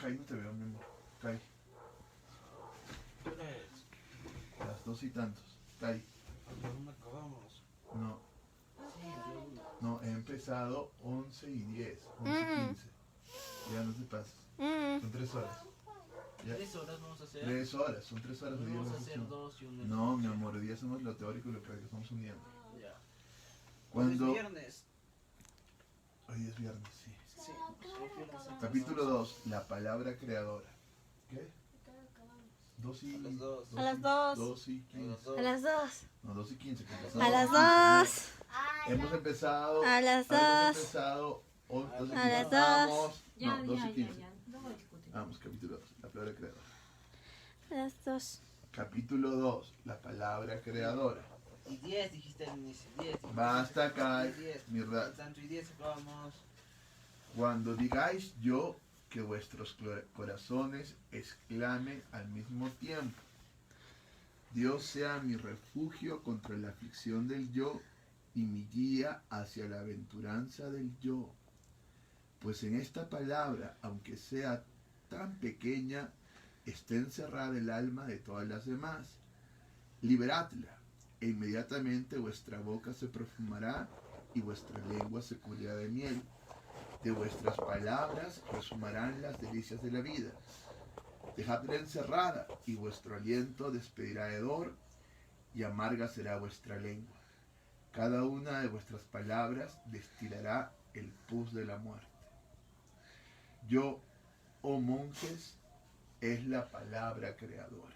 Kai, no te veo, mi amor. Kai. ¿Qué hora es? Las 2 y tantos. Kai. Aún no acabamos. No. Sí, de una. No, he empezado 11 y 10. 11 y 15. Ya no te pases. Son 3 horas. Ya. 3 horas vamos a hacer. 3 horas. Son 3 horas de día. Vamos a hacer 2 y 1. No, mi amor, hoy día hacemos lo teórico y lo práctico. Estamos uniendo. Ya. Cuando... Hoy es viernes. Hoy es viernes, sí. Sí, hoy es viernes. Capítulo 2. La palabra creadora. ¿Qué? 2 y... A las 2. A las 2. 2 y A las 15. 2. A las 2. No, 2 y 15. A las 2. Hemos empezado... A las Hemos 2. empezado... A las 2. Vamos. Ya, No, 2 ya, y ya, 15. ya. No voy a discutir. Vamos, capítulo 2. La palabra creadora. A las 2. Capítulo 2. La palabra creadora. Y 10 dijiste al inicio. 10. Basta, Kai. 10. Mierda. Tanto y 10 acabamos. Cuando digáis yo, que vuestros corazones exclamen al mismo tiempo. Dios sea mi refugio contra la aflicción del yo y mi guía hacia la aventuranza del yo. Pues en esta palabra, aunque sea tan pequeña, está encerrada el alma de todas las demás. Liberadla, e inmediatamente vuestra boca se perfumará y vuestra lengua se cubrirá de miel. De vuestras palabras resumarán las delicias de la vida. Dejadla encerrada, y vuestro aliento despedirá hedor, y amarga será vuestra lengua. Cada una de vuestras palabras destilará el pus de la muerte. Yo, oh monjes, es la palabra creadora.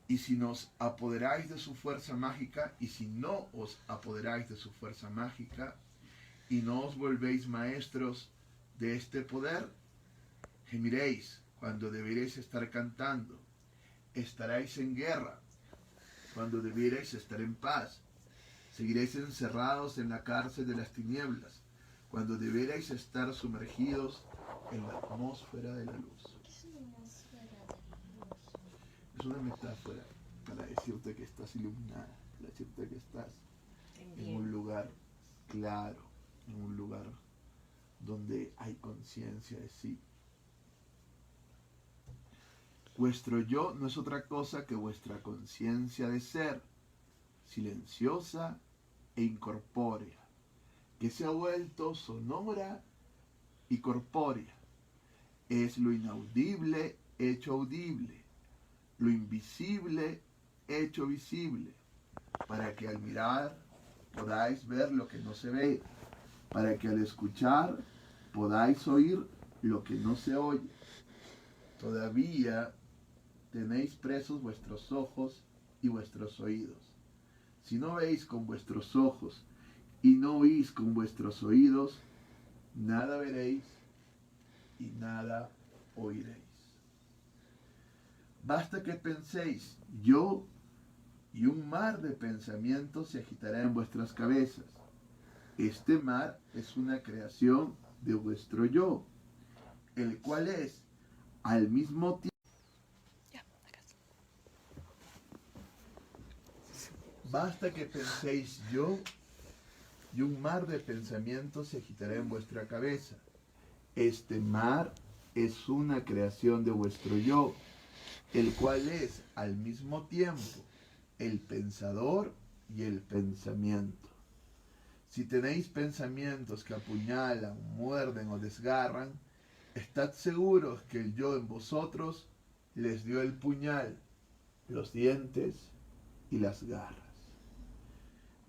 Y si nos apoderáis de su fuerza mágica, y si no os apoderáis de su fuerza mágica, y no os volvéis maestros de este poder, gemiréis cuando debierais estar cantando, estaréis en guerra cuando debierais estar en paz, seguiréis encerrados en la cárcel de las tinieblas cuando debierais estar sumergidos en la atmósfera de la luz. Es una metáfora para decirte que estás iluminada, para decirte que estás en un lugar claro, en un lugar donde hay conciencia de sí. Vuestro yo no es otra cosa que vuestra conciencia de ser, silenciosa e incorpórea, que se ha vuelto sonora y corpórea. Es lo inaudible hecho audible, lo invisible hecho visible, para que al mirar podáis ver lo que no se ve, para que al escuchar podáis oír lo que no se oye. Todavía tenéis presos vuestros ojos y vuestros oídos. Si no veis con vuestros ojos y no oís con vuestros oídos, nada veréis y nada oiréis. Basta que penséis yo, y un mar de pensamientos se agitará en vuestras cabezas. Este mar es una creación de vuestro yo, el cual es al mismo tiempo. Basta que penséis yo, y un mar de pensamientos se agitará en vuestra cabeza. Este mar es una creación de vuestro yo, el cual es al mismo tiempo el pensador y el pensamiento. Si tenéis pensamientos que apuñalan, muerden o desgarran, estad seguros que el yo en vosotros les dio el puñal, los dientes y las garras.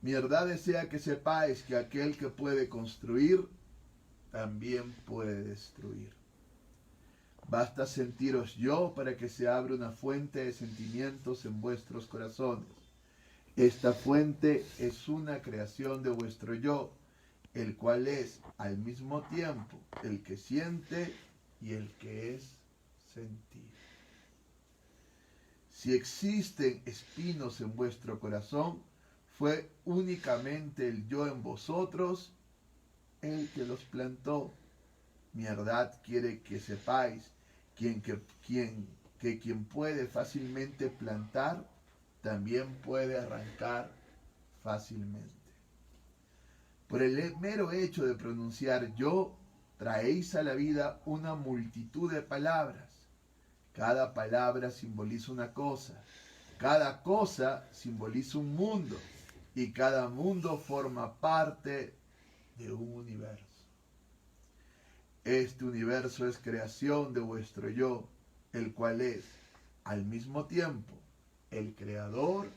Mi verdad desea que sepáis que aquel que puede construir, también puede destruir. Basta sentiros yo para que se abra una fuente de sentimientos en vuestros corazones. Esta fuente es una creación de vuestro yo, el cual es al mismo tiempo el que siente y el que es sentido. Si existen espinos en vuestro corazón, fue únicamente el yo en vosotros el que los plantó. Mi verdad quiere que sepáis que quien puede fácilmente plantar, también puede arrancar fácilmente. Por el mero hecho de pronunciar yo, traéis a la vida una multitud de palabras. Cada palabra simboliza una cosa. Cada cosa simboliza un mundo. Y cada mundo forma parte de un universo. Este universo es creación de vuestro yo, el cual es, al mismo tiempo, el creador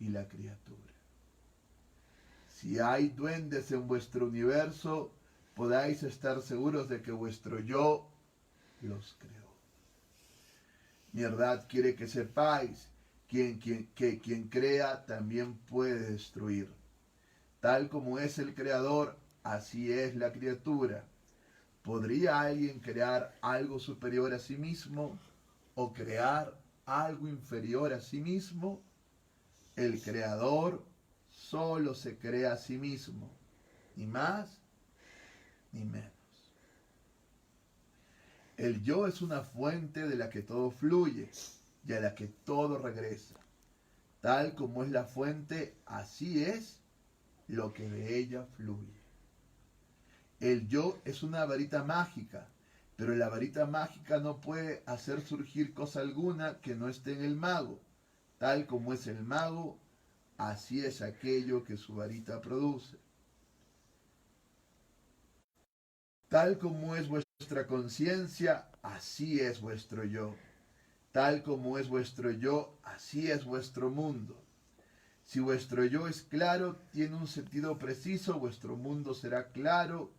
y la criatura. Si hay duendes en vuestro universo, podáis estar seguros de que vuestro yo los creó. Mi verdad quiere que sepáis que quien crea también puede destruir. Tal como es el creador, así es la criatura. ¿Podría alguien crear algo superior a sí mismo o crear algo inferior a sí mismo? El creador solo se crea a sí mismo, ni más ni menos. El yo es una fuente de la que todo fluye y a la que todo regresa. Tal como es la fuente, así es lo que de ella fluye. El yo es una varita mágica, pero la varita mágica no puede hacer surgir cosa alguna que no esté en el mago. Tal como es el mago, así es aquello que su varita produce. Tal como es vuestra conciencia, así es vuestro yo. Tal como es vuestro yo, así es vuestro mundo. Si vuestro yo es claro, tiene un sentido preciso, vuestro mundo será claro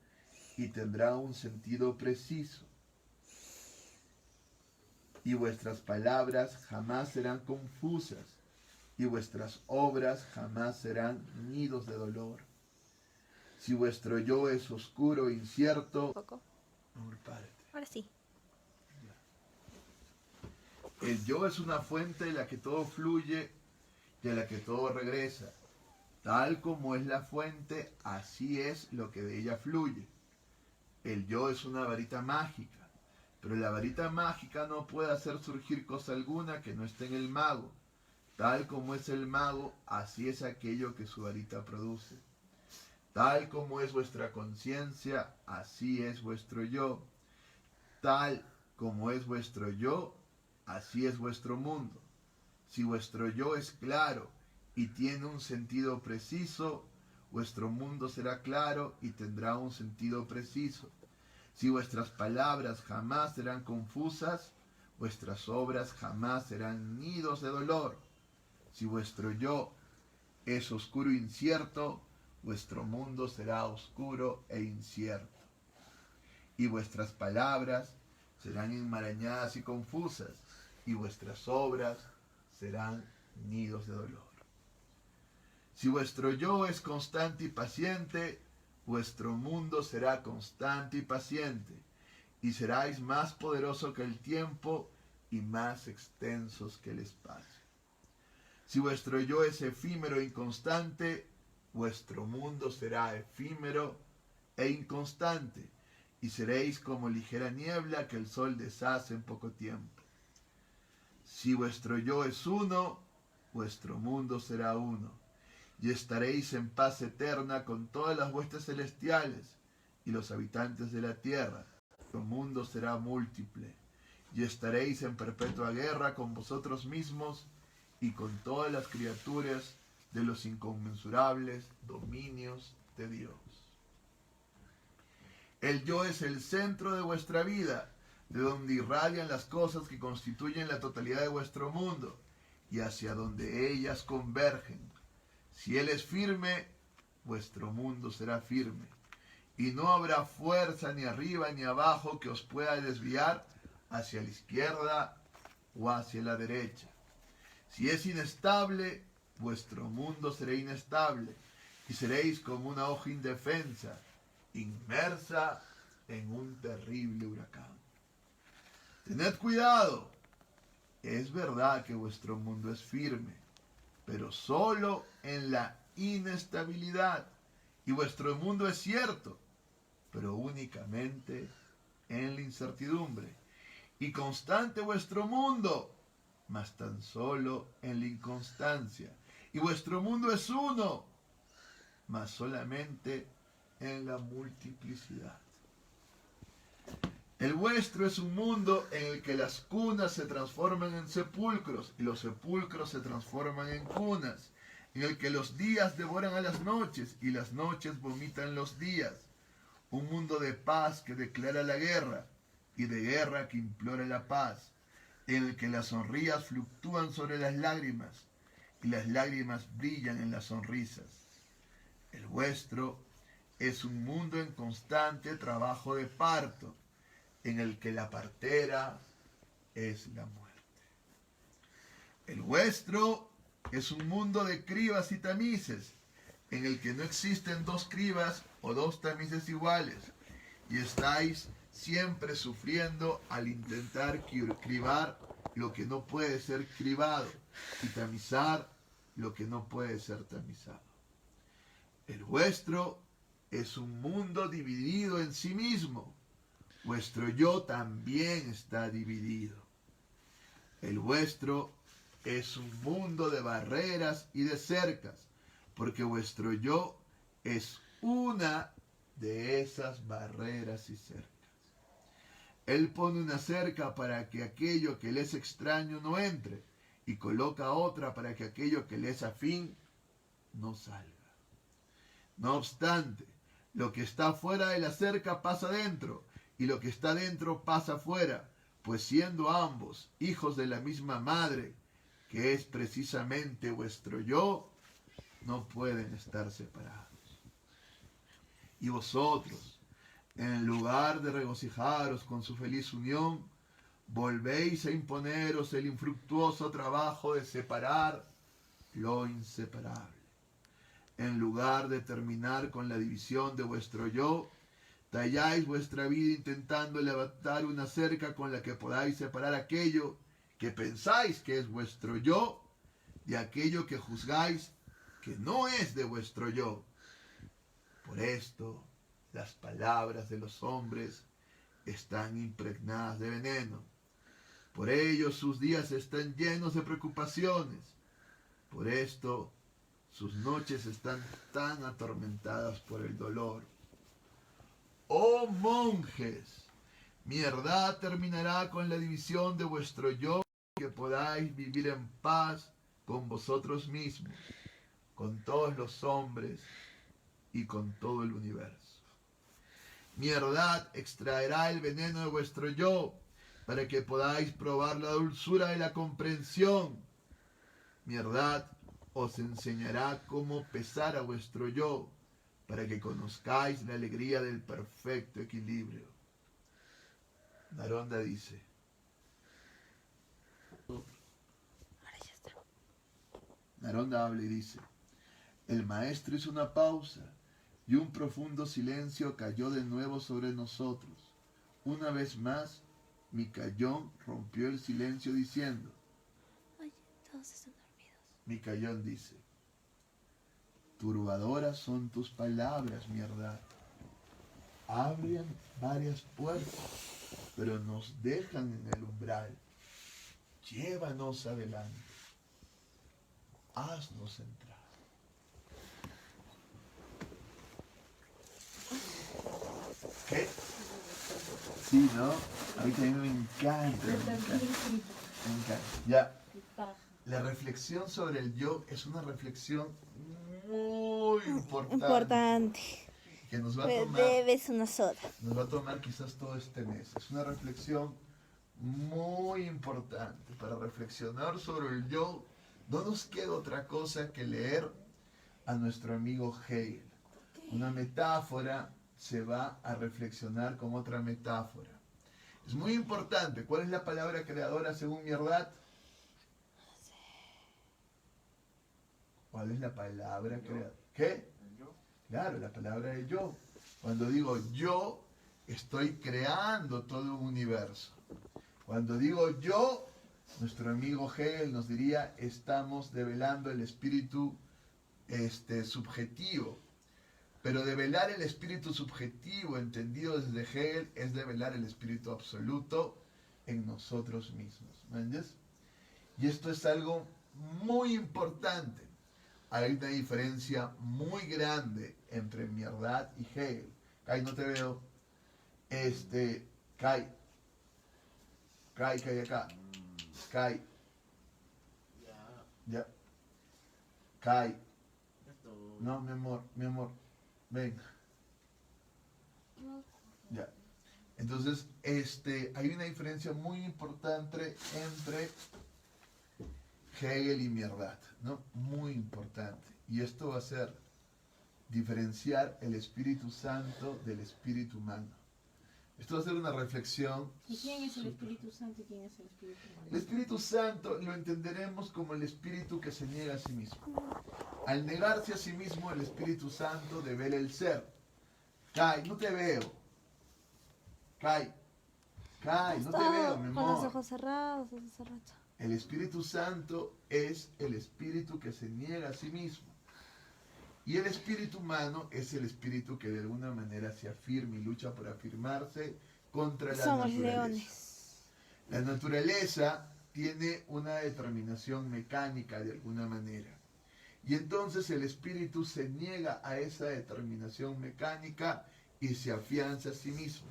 y tendrá un sentido preciso. Y vuestras palabras jamás serán confusas, y vuestras obras jamás serán nidos de dolor. Si vuestro yo es oscuro e incierto, Poco. párate. Ahora sí. El yo es una fuente en la que todo fluye y a la que todo regresa. Tal como es la fuente, así es lo que de ella fluye. El yo es una varita mágica, pero la varita mágica no puede hacer surgir cosa alguna que no esté en el mago. Tal como es el mago, así es aquello que su varita produce. Tal como es vuestra conciencia, así es vuestro yo. Tal como es vuestro yo, así es vuestro mundo. Si vuestro yo es claro y tiene un sentido preciso, vuestro mundo será claro y tendrá un sentido preciso. Si vuestras palabras jamás serán confusas, vuestras obras jamás serán nidos de dolor. Si vuestro yo es oscuro e incierto, vuestro mundo será oscuro e incierto. Y vuestras palabras serán enmarañadas y confusas, y vuestras obras serán nidos de dolor. Si vuestro yo es constante y paciente, vuestro mundo será constante y paciente, y seráis más poderoso que el tiempo y más extensos que el espacio. Si vuestro yo es efímero e inconstante, vuestro mundo será efímero e inconstante, y seréis como ligera niebla que el sol deshace en poco tiempo. Si vuestro yo es uno, vuestro mundo será uno, y estaréis en paz eterna con todas las huestes celestiales y los habitantes de la tierra. Vuestro mundo será múltiple, y estaréis en perpetua guerra con vosotros mismos y con todas las criaturas de los inconmensurables dominios de Dios. El yo es el centro de vuestra vida, de donde irradian las cosas que constituyen la totalidad de vuestro mundo y hacia donde ellas convergen. Si él es firme, vuestro mundo será firme, y no habrá fuerza ni arriba ni abajo que os pueda desviar hacia la izquierda o hacia la derecha. Si es inestable, vuestro mundo será inestable, y seréis como una hoja indefensa, inmersa en un terrible huracán. Tened cuidado. Es verdad que vuestro mundo es firme, pero solo en la inestabilidad. Y vuestro mundo es cierto, pero únicamente en la incertidumbre. Y constante vuestro mundo, mas tan solo en la inconstancia. Y vuestro mundo es uno, mas solamente en la multiplicidad. El vuestro es un mundo en el que las cunas se transforman en sepulcros y los sepulcros se transforman en cunas, en el que los días devoran a las noches y las noches vomitan los días. Un mundo de paz que declara la guerra y de guerra que implora la paz, en el que las sonrisas fluctúan sobre las lágrimas y las lágrimas brillan en las sonrisas. El vuestro es un mundo en constante trabajo de parto, en el que la partera es la muerte. El vuestro es un mundo de cribas y tamices, en el que no existen dos cribas o dos tamices iguales, y estáis siempre sufriendo al intentar cribar lo que no puede ser cribado y tamizar lo que no puede ser tamizado. El vuestro es un mundo dividido en sí mismo. Vuestro yo también está dividido. El vuestro es un mundo de barreras y de cercas, porque vuestro yo es una de esas barreras y cercas. Él pone una cerca para que aquello que le es extraño no entre, y coloca otra para que aquello que le es afín no salga. No obstante, lo que está fuera de la cerca pasa dentro, y lo que está dentro pasa afuera, pues siendo ambos hijos de la misma madre, que es precisamente vuestro yo, no pueden estar separados. Y vosotros, en lugar de regocijaros con su feliz unión, volvéis a imponeros el infructuoso trabajo de separar lo inseparable. En lugar de terminar con la división de vuestro yo, talláis vuestra vida intentando levantar una cerca con la que podáis separar aquello que pensáis que es vuestro yo de aquello que juzgáis que no es de vuestro yo. Por esto, las palabras de los hombres están impregnadas de veneno. Por ello, sus días están llenos de preocupaciones. Por esto, sus noches están tan atormentadas por el dolor. ¡Oh monjes! Mi verdad terminará con la división de vuestro yo, que podáis vivir en paz con vosotros mismos, con todos los hombres y con todo el universo. Mi verdad extraerá el veneno de vuestro yo, para que podáis probar la dulzura de la comprensión. Mi verdad os enseñará cómo pesar a vuestro yo, para que conozcáis la alegría del perfecto equilibrio. Naronda dice, Naronda habla y dice, el maestro hizo una pausa y un profundo silencio cayó de nuevo sobre nosotros. Una vez más, Micayón rompió el silencio diciendo, Oye, todos están dormidos. Micayón dice, turbadoras son tus palabras, mi verdad. Abren varias puertas, pero nos dejan en el umbral. Llévanos adelante. Haznos entrar. ¿Qué? Sí, ¿no? A mí también me encanta. Me encanta. Ya. La reflexión sobre el yo es una reflexión muy importante. Que nos va a tomar, Debes una soda. nos va a tomar quizás todo este mes. Es una reflexión muy importante para reflexionar sobre el yo. No nos queda otra cosa que leer a nuestro amigo Hegel. Una metáfora se va a reflexionar con otra metáfora. Es muy importante. ¿Cuál es la palabra creadora según mi verdad? ¿Cuál es la palabra creadora? ¿Qué? Claro, la palabra de yo. Cuando digo yo, estoy creando todo un universo. Cuando digo yo, nuestro amigo Hegel nos diría, estamos develando el espíritu subjetivo. Pero develar el espíritu subjetivo, entendido desde Hegel, es develar el espíritu absoluto en nosotros mismos. ¿Me entiendes? Y esto es algo muy importante. Hay una diferencia muy grande entre mi verdad y Hegel. Ay, no te veo. Cae. Cae acá. Cae. Ya. Ya. Cae. Esto. No, mi amor. Ven. Ya. Entonces, hay una diferencia muy importante entre Hegel y Mierdat, ¿no? Muy importante. Y esto va a ser diferenciar el Espíritu Santo del Espíritu humano. Esto va a ser una reflexión. ¿Y quién es el Espíritu Santo y quién es el Espíritu Humano? El Espíritu Santo lo entenderemos como el Espíritu que se niega a sí mismo. Al negarse a sí mismo, el Espíritu Santo devela el ser. Kai, no te veo. Kai, no te veo, mi Con los amor. ojos cerrados desde hace rato. El Espíritu Santo es el Espíritu que se niega a sí mismo. Y el espíritu humano es el espíritu que de alguna manera se afirma y lucha por afirmarse contra la Somos naturaleza. leones. La naturaleza tiene una determinación mecánica de alguna manera. Y entonces el espíritu se niega a esa determinación mecánica y se afianza a sí mismo.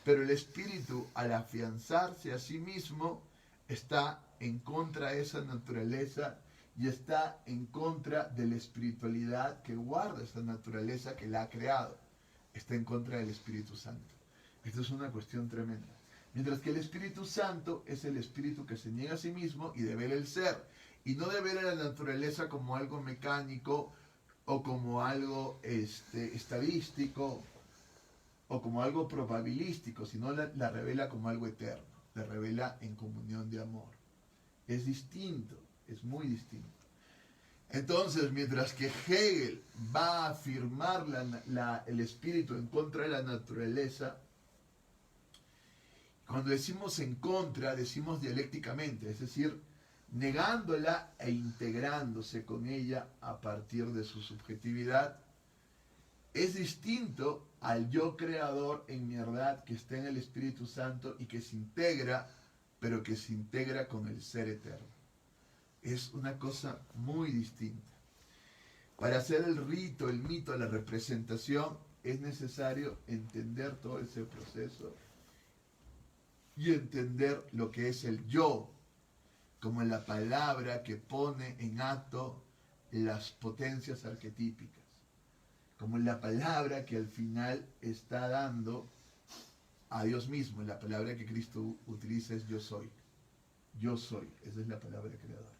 Pero el espíritu, al afianzarse a sí mismo, está en contra de esa naturaleza y está en contra de la espiritualidad que guarda esa naturaleza que la ha creado. Está en contra del Espíritu Santo. Esto es una cuestión tremenda. Mientras que el Espíritu Santo es el espíritu que se niega a sí mismo y devela el ser. Y no devela la naturaleza como algo mecánico o como algo estadístico o como algo probabilístico, sino la revela como algo eterno. La revela en comunión de amor. Es distinto. Es muy distinto. Entonces, mientras que Hegel va a afirmar el espíritu en contra de la naturaleza, cuando decimos en contra, decimos dialécticamente, es decir, negándola e integrándose con ella a partir de su subjetividad, es distinto al yo creador en Mierdat que está en el Espíritu Santo y que se integra, pero que se integra con el ser eterno. Es una cosa muy distinta. Para hacer el rito, el mito, la representación, es necesario entender todo ese proceso y entender lo que es el yo, como la palabra que pone en acto las potencias arquetípicas, como la palabra que al final está dando a Dios mismo. La palabra que Cristo utiliza es yo soy. Yo soy, esa es la palabra creadora.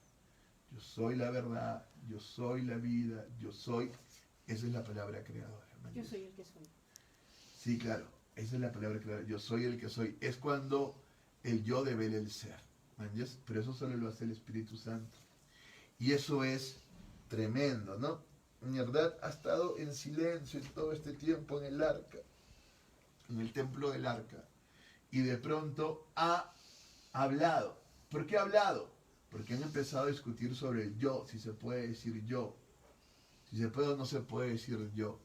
Yo soy la verdad, yo soy la vida, yo soy, esa es la palabra creadora. Yo soy el que soy. Sí, claro, esa es la palabra creadora. Yo soy el que soy. Es cuando el yo devela el ser. ¿Entiendes? Pero eso solo lo hace el Espíritu Santo. Y eso es tremendo, ¿no? Mierdat ha estado en silencio todo este tiempo en el arca, en el templo del arca. Y de pronto ha hablado. ¿Por qué ha hablado? Porque han empezado a discutir sobre el yo, si se puede decir yo, si se puede o no se puede decir yo.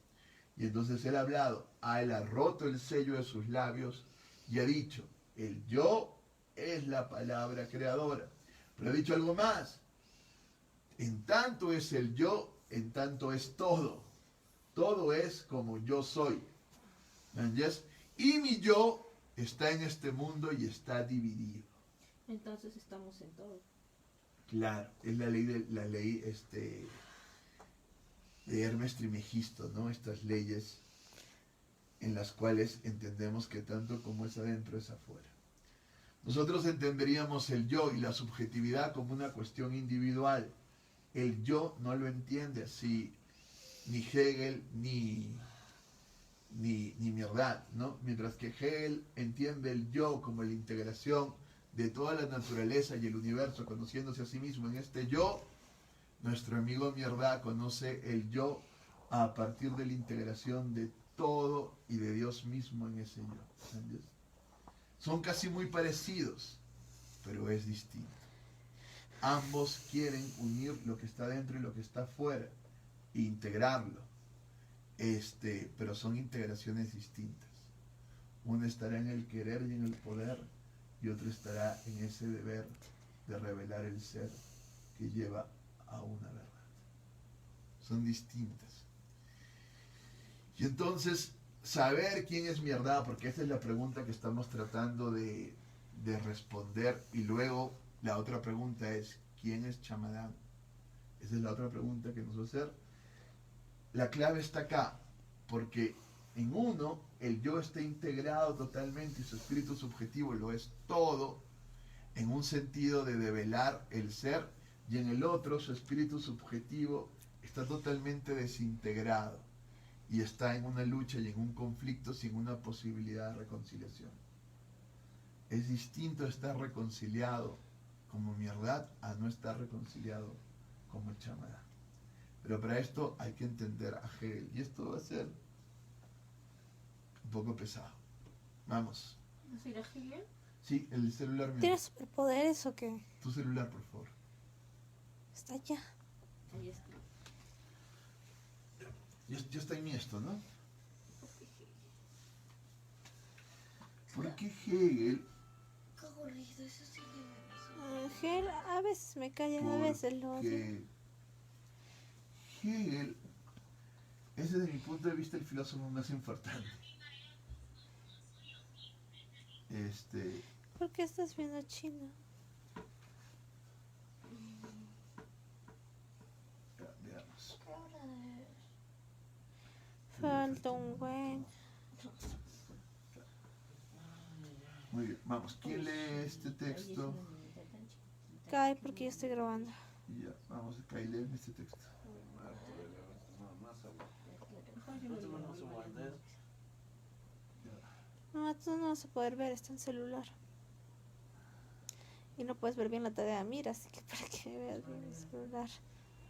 Y entonces él ha hablado, él ha roto el sello de sus labios y ha dicho, el yo es la palabra creadora. Pero ha dicho algo más, en tanto es el yo, en tanto es todo. Todo es como yo soy. ¿Entiendes? Y mi yo está en este mundo y está dividido. Entonces estamos en todo. Claro, es la ley de Hermes Trismegisto, ¿no? Estas leyes en las cuales entendemos que tanto como es adentro es afuera. Nosotros entenderíamos el yo y la subjetividad como una cuestión individual. El yo no lo entiende así ni Hegel ni Mierdat, ¿no? Mientras que Hegel entiende el yo como la integración de toda la naturaleza y el universo conociéndose a sí mismo en este yo, nuestro amigo Mierdat conoce el yo a partir de la integración de todo y de Dios mismo en ese yo. ¿Entiendes? Son casi muy parecidos, pero es distinto. Ambos quieren unir lo que está dentro y lo que está afuera, e integrarlo. Pero son integraciones distintas. Uno estará en el querer y en el poder, y otro estará en ese deber de revelar el ser que lleva a una verdad. Son distintas. Y entonces saber quién es mi verdad, porque esa es la pregunta que estamos tratando de responder. Y luego la otra pregunta es, ¿quién es Chamadán? Esa es la otra pregunta que nos va a hacer. La clave está acá, porque en uno el yo está integrado totalmente y su espíritu subjetivo lo es todo, en un sentido de develar el ser, y en el otro su espíritu subjetivo está totalmente desintegrado y está en una lucha y en un conflicto sin una posibilidad de reconciliación. Es distinto estar reconciliado como mi verdad a no estar reconciliado como el Chamadán. Pero para esto hay que entender a Hegel, y esto va a ser un poco pesado. Vamos. ¿No será Hegel? Sí, el celular mío. ¿Tienes superpoderes o qué? Tu celular, por favor. Está allá. Ahí está. Ya está en esto, ¿no? Porque Hegel, Qué aburrido, eso sí Hegel a veces me calla, a veces lo odio. porque Hegel es desde mi punto de vista el filósofo más importante. ¿Por qué estás viendo China? Veamos. Falta un buen. Muy bien, vamos. ¿Quién lee este texto? Cae porque yo estoy grabando. Y ya, vamos acá y leen este texto. No, tú no vas a poder ver, está en celular. Y no puedes ver bien la tarea, mira, así que para que veas bien el celular.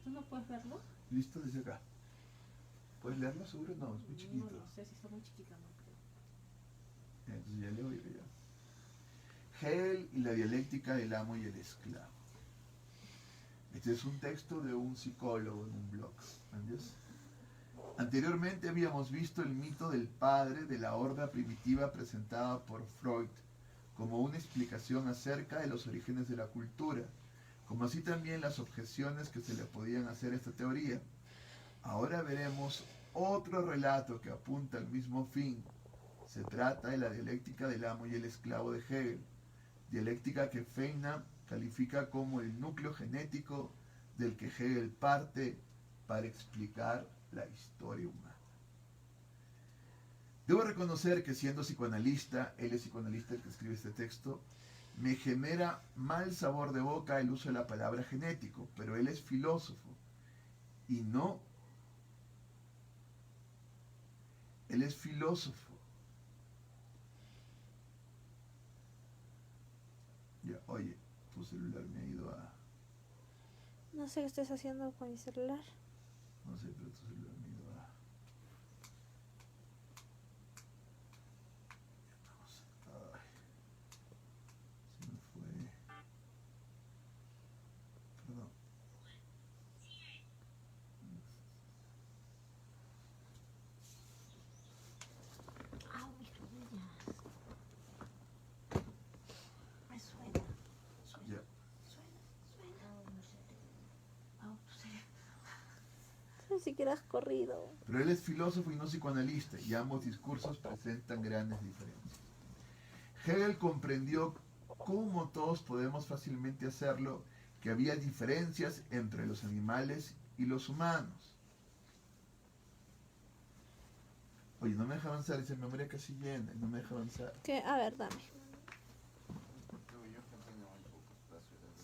¿Tú no puedes verlo? Listo, desde acá. ¿Puedes leerlo seguro? No, es muy chiquito. No sé si está muy chiquita, no creo. Entonces ya leo yo ya. Hegel y la dialéctica del amo y el esclavo. Este es un texto de un psicólogo en un blog. ¿Entiendes? Anteriormente habíamos visto el mito del padre de la horda primitiva presentada por Freud como una explicación acerca de los orígenes de la cultura, como así también las objeciones que se le podían hacer a esta teoría. Ahora veremos otro relato que apunta al mismo fin. Se trata de la dialéctica del amo y el esclavo de Hegel, dialéctica que Feynman califica como el núcleo genético del que Hegel parte para explicar la historia humana. Debo reconocer que siendo psicoanalista, él es psicoanalista el que escribe este texto, me genera mal sabor de boca el uso de la palabra genético, pero él es filósofo y no, él es filósofo. Ya, oye, tu celular me ha ido a, No sé qué estás haciendo con mi celular. no sé, pero tu celular me ha ido a, vamos, ay, se me fue, perdón. Ah, mis rodillas. Me suena. Ya. Ni siquiera has corrido. Pero él es filósofo y no psicoanalista, y ambos discursos presentan grandes diferencias. Hegel comprendió, como todos podemos fácilmente hacerlo, que había diferencias entre los animales y los humanos. Oye, no me deja avanzar, dice memoria casi llena, no me deja avanzar. ¿Qué? A ver, dame.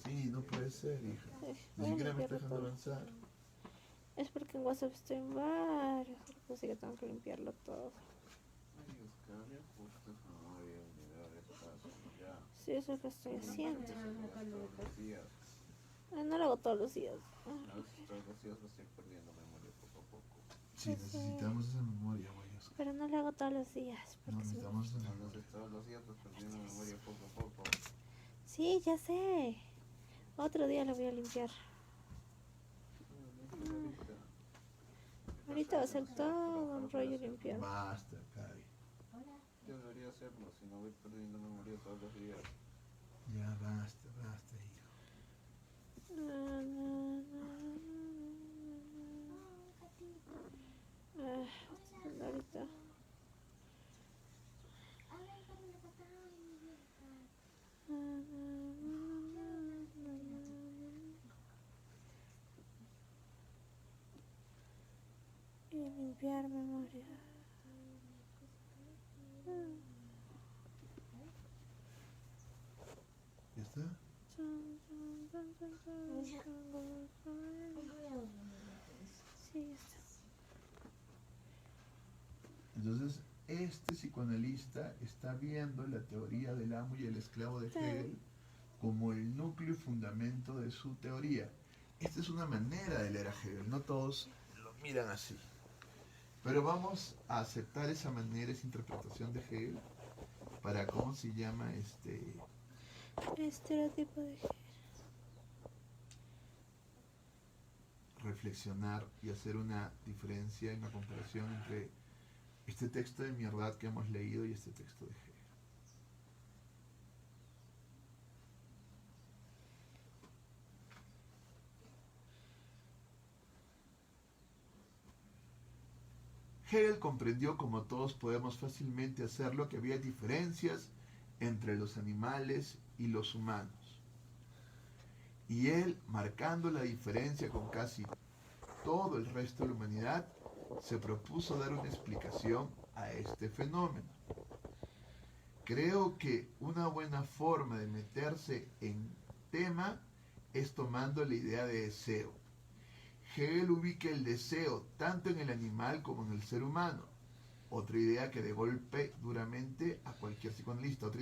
Sí, no puede ser, hija. Ni Voy a siquiera me está limpiarlo dejando todo. avanzar. Es porque en WhatsApp estoy en varios grupos, así que tengo que limpiarlo todo. Sí, eso es lo que estoy haciendo. No lo hago todos los días. Sí, necesitamos esa memoria, güey. Pero no lo hago todos los días. No, Porque se me- necesitamos esa memoria. Sí, ya sé. Otro día lo voy a limpiar. Ahorita va a ser todo un rollo limpiar. Basta, Cari. Yo debería hacerlo, si no voy perdiendo memoria todos los días. Ya, basta, basta, hijo. Ahorita. memoria. ¿Ya está? Sí, ya está. Entonces, este psicoanalista está viendo la teoría del amo y el esclavo de Hegel como el núcleo y fundamento de su teoría. Esta es una manera de leer a Hegel, no todos lo miran así. Pero vamos a aceptar esa manera, esa interpretación de Hegel para, ¿cómo se llama? Estereotipo de género. Reflexionar y hacer una diferencia, una comparación entre este texto de Mierdad que hemos leído y este texto de Hegel. Hegel comprendió, como todos podemos fácilmente hacerlo, que había diferencias entre los animales y los humanos. Y él, marcando la diferencia con casi todo el resto de la humanidad, se propuso dar una explicación a este fenómeno. Creo que una buena forma de meterse en tema es tomando la idea de deseo. Hegel ubica el deseo tanto en el animal como en el ser humano. Otra idea que golpea duramente a cualquier psicoanalista.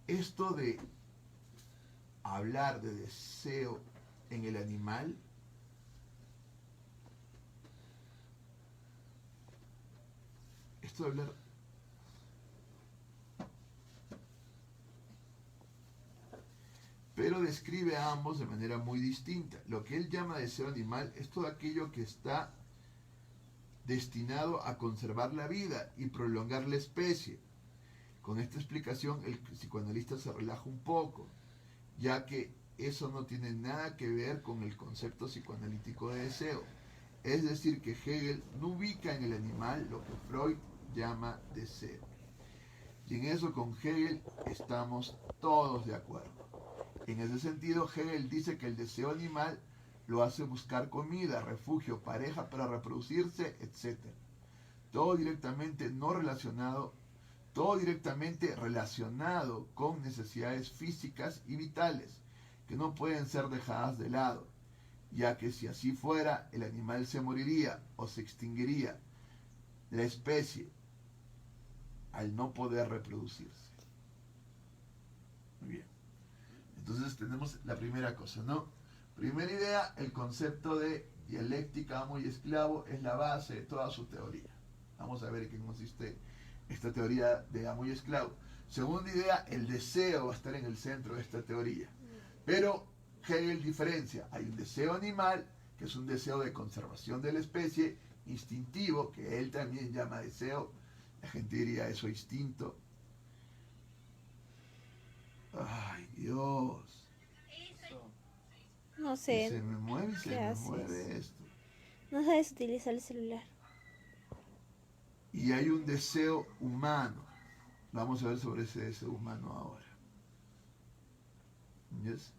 Esto de hablar de deseo en el animal pero describe a ambos de manera muy distinta. Lo que él llama deseo animal es todo aquello que está destinado a conservar la vida y prolongar la especie. Con esta explicación el psicoanalista se relaja un poco, ya que eso no tiene nada que ver con el concepto psicoanalítico de deseo. Es decir, que Hegel no ubica en el animal lo que Freud llama deseo. Y en eso con Hegel estamos todos de acuerdo. En ese sentido, Hegel dice que el deseo animal lo hace buscar comida, refugio, pareja para reproducirse, etc. Todo directamente relacionado con necesidades físicas y vitales, que no pueden ser dejadas de lado, ya que si así fuera, el animal se moriría o se extinguiría, la especie, al no poder reproducirse. Muy bien. Entonces tenemos la primera cosa, ¿no? Primera idea, el concepto de dialéctica amo y esclavo es la base de toda su teoría. Vamos a ver en qué consiste esta teoría de amo y esclavo. Segunda idea, el deseo va a estar en el centro de esta teoría. Pero Hegel diferencia. Hay un deseo animal, que es un deseo de conservación de la especie, instintivo, que él también llama deseo. La gente diría eso instinto. Ay, Dios. No sé. Se me mueve y se ¿Qué me haces? mueve esto. No sabes utilizar el celular. Y hay un deseo humano. Vamos a ver sobre ese deseo humano ahora. ¿Yes?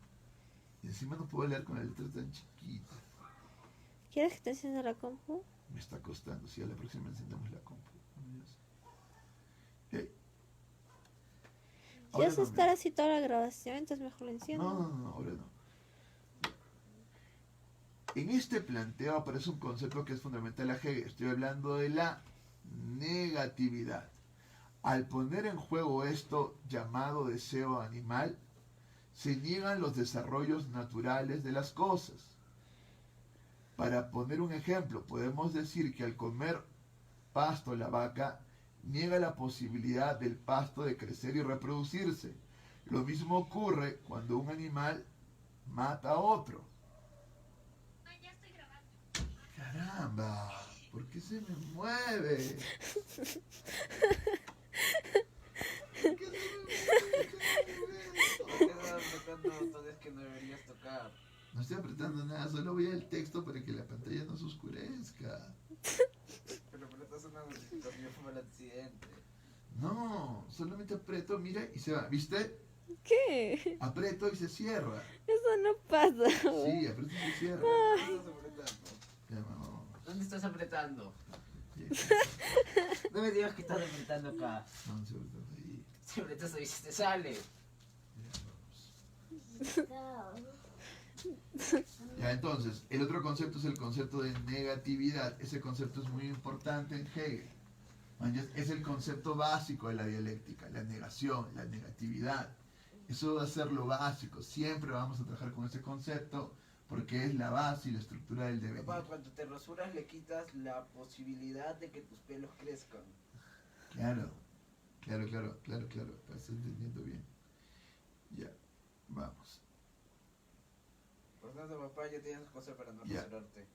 Y encima no puedo leer con la letra tan chiquita. ¿Quieres que te encienda la compu? Me está costando. Si a la próxima encendemos la compu. ¿Yes? Si vas a estar así toda la grabación, entonces mejor lo enciendo. No, ahora no. En este planteo aparece un concepto que es fundamental a Hegel. Estoy hablando de la negatividad. Al poner en juego esto llamado deseo animal, se niegan los desarrollos naturales de las cosas. Para poner un ejemplo, podemos decir que al comer pasto la vaca niega la posibilidad del pasto de crecer y reproducirse. Lo mismo ocurre cuando un animal mata a otro. Ya estoy grabando. Caramba, ¿por qué se me mueve? ¿Por qué se me mueve? Estás tocando botones que no deberías tocar. No estoy apretando nada, solo voy al texto para que la pantalla no se oscurezca. Pero apretas una notificación por el accidente. No, solamente aprieto, mira y se va. ¿Viste? ¿Qué? Aprieto y se cierra. Eso no pasa. Sí, aprieto y se cierra. ¿Qué estás apretando? Ya, vamos. ¿Dónde estás apretando? Ya, No me digas que estás apretando acá. vamos a apretar ahí. Si apretas ahí se te sale. Ya, vamos. Ya, entonces, el otro concepto es el concepto de negatividad. Ese concepto es muy importante en Hegel. Es el concepto básico de la dialéctica, la negación, la negatividad. Eso va a ser lo básico. Siempre vamos a trabajar con ese concepto porque es la base y la estructura del devenir. Papá, cuando te rasuras le quitas la posibilidad de que tus pelos crezcan. Claro. Estás entendiendo bien. Ya, vamos. Por tanto, papá, ya tienes cosas para no Ya. rasurarte.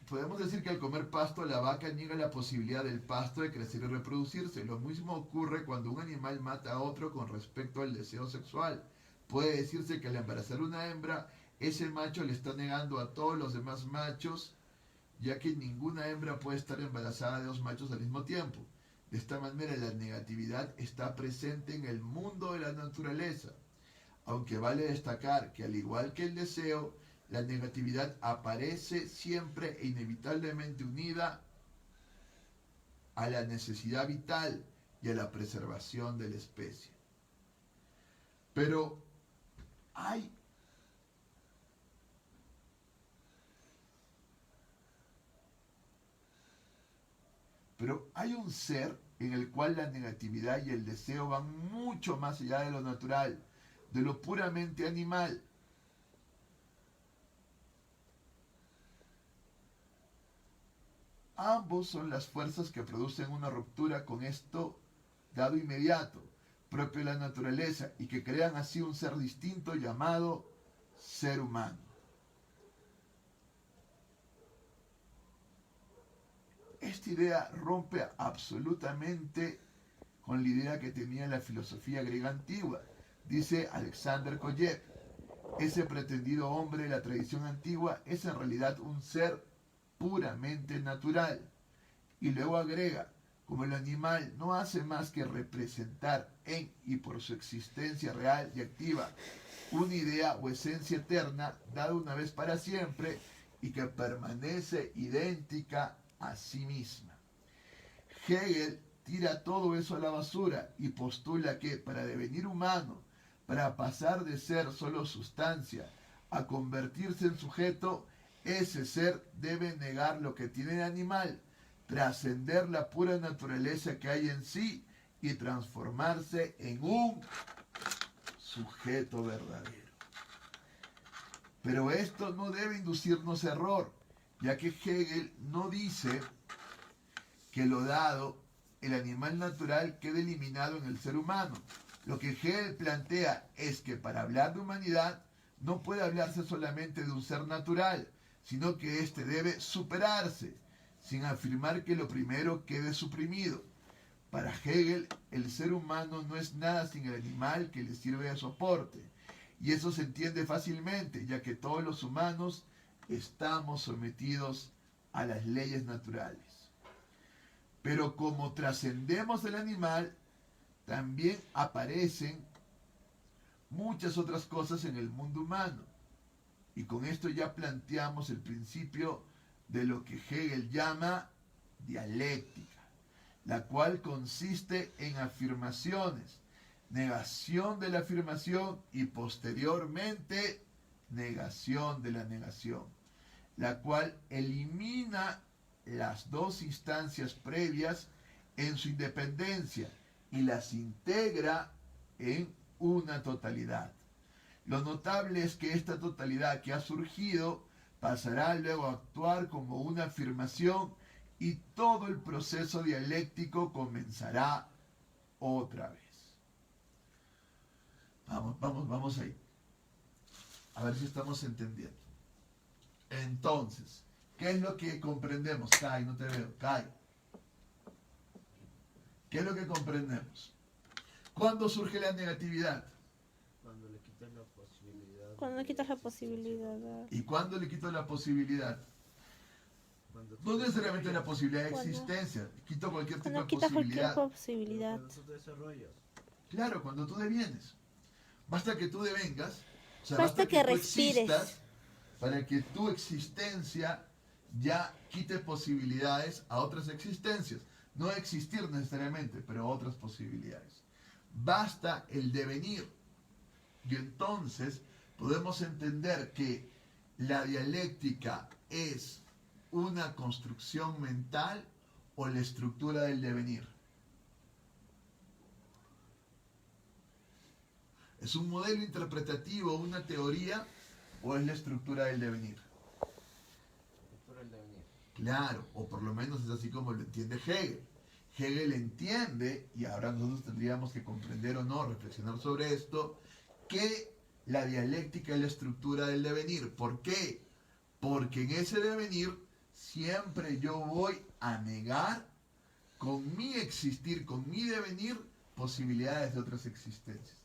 Podemos decir que al comer pasto, la vaca niega la posibilidad del pasto de crecer y reproducirse. Lo mismo ocurre cuando un animal mata a otro con respecto al deseo sexual. Puede decirse que al embarazar una hembra, ese macho le está negando a todos los demás machos, ya que ninguna hembra puede estar embarazada de dos machos al mismo tiempo. De esta manera, la negatividad está presente en el mundo de la naturaleza. Aunque vale destacar que al igual que el deseo, la negatividad aparece siempre e inevitablemente unida a la necesidad vital y a la preservación de la especie. Pero hay un ser en el cual la negatividad y el deseo van mucho más allá de lo natural, de lo puramente animal. Ambos son las fuerzas que producen una ruptura con esto dado inmediato, propio de la naturaleza, y que crean así un ser distinto llamado ser humano. Esta idea rompe absolutamente con la idea que tenía la filosofía griega antigua. Dice Alexander Koyev, ese pretendido hombre de la tradición antigua es en realidad un ser puramente natural. Y luego agrega, como el animal no hace más que representar en y por su existencia real y activa una idea o esencia eterna dada una vez para siempre y que permanece idéntica a sí misma. Hegel tira todo eso a la basura y postula que para devenir humano, para pasar de ser solo sustancia a convertirse en sujeto, ese ser debe negar lo que tiene el animal, trascender la pura naturaleza que hay en sí y transformarse en un sujeto verdadero. Pero esto no debe inducirnos a error, ya que Hegel no dice que lo dado, el animal natural, quede eliminado en el ser humano. Lo que Hegel plantea es que para hablar de humanidad no puede hablarse solamente de un ser natural, sino que éste debe superarse, sin afirmar que lo primero quede suprimido. Para Hegel, el ser humano no es nada sin el animal que le sirve de soporte, y eso se entiende fácilmente, ya que todos los humanos estamos sometidos a las leyes naturales. Pero como trascendemos el animal, también aparecen muchas otras cosas en el mundo humano. Y con esto ya planteamos el principio de lo que Hegel llama dialéctica, la cual consiste en afirmaciones, negación de la afirmación y posteriormente negación de la negación, la cual elimina las dos instancias previas en su independencia y las integra en una totalidad. Lo notable es que esta totalidad que ha surgido pasará luego a actuar como una afirmación y todo el proceso dialéctico comenzará otra vez. Vamos ahí. A ver si estamos entendiendo. Entonces, ¿qué es lo que comprendemos? Kai, no te veo. Kai. ¿Qué es lo que comprendemos? ¿Cuándo surge la negatividad? Cuando le quitas la posibilidad. Cuando le quitas la posibilidad. ¿Y cuándo le quito la posibilidad? Cuando No necesariamente la posibilidad de Cuando- existencia. Quito cualquier tipo Cuando de quitas cualquier posibilidad. posibilidad. Cuando tú desarrollas. Claro, cuando tú devienes. Basta que tú devengas, o sea, Basta que tú respires. existas para que tu existencia ya quite posibilidades a otras existencias. No existir necesariamente, pero otras posibilidades. Basta el devenir. Y entonces podemos entender que la dialéctica es una construcción mental o la estructura del devenir. ¿Es un modelo interpretativo, una teoría o es la estructura del devenir? Por el devenir. Claro, o por lo menos es así como lo entiende Hegel. Hegel entiende, y ahora nosotros tendríamos que comprender o no, reflexionar sobre esto, que la dialéctica es la estructura del devenir. ¿Por qué? Porque en ese devenir siempre yo voy a negar con mi existir, con mi devenir, posibilidades de otras existencias.